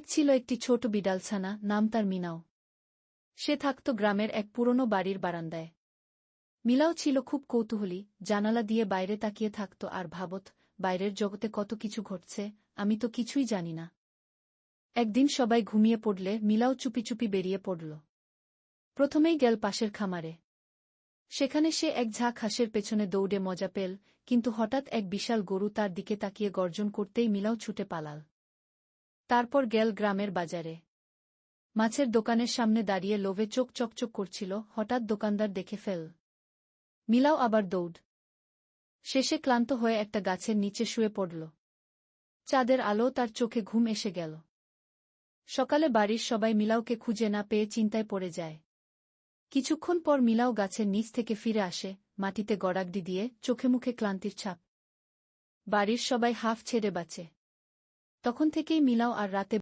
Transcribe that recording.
ছিল একটি ছোট বিড়ালছানা, নাম তার মিনাও। সে থাকত গ্রামের এক পুরনো বাড়ির বারান্দায়। মিলাও ছিল খুব কৌতূহলী, জানালা দিয়ে বাইরে তাকিয়ে থাকত আর ভাবত, বাইরের জগতে কত কিছু ঘটছে, আমি তো কিছুই জানি না। একদিন সবাই ঘুমিয়ে পড়লে মিলাও চুপি চুপি বেরিয়ে পড়ল। প্রথমেই গেল পাশের খামারে। সেখানে সে এক ঝাঁক হাঁসের পেছনে দৌড়ে মজা পেল, কিন্তু হঠাৎ এক বিশাল গরু তার দিকে তাকিয়ে গর্জন করতেই মিলাও ছুটে পালাল। তারপর গেল গ্রামের বাজারে। মাছের দোকানের সামনে দাঁড়িয়ে লোভে চোখ চকচক করছিল, হঠাৎ দোকানদার দেখে ফেল। মিলাও আবার দৌড়। শেষে ক্লান্ত হয়ে একটা গাছের নিচে শুয়ে পড়ল। চাঁদের আলো তার চোখে ঘুম এসে গেল। সকালে বাড়ির সবাই মিলাওকে খুঁজে না পেয়ে চিন্তায় পড়ে যায়। কিছুক্ষণ পর মিলাও গাছের নিচ থেকে ফিরে আসে, মাটিতে গড়াগড়ি দিয়ে, চোখে মুখে ক্লান্তির ছাপ। বাড়ির সবাই হাঁফ ছেড়ে বাঁচে। তখন থেকেই মিলাও আর রাতে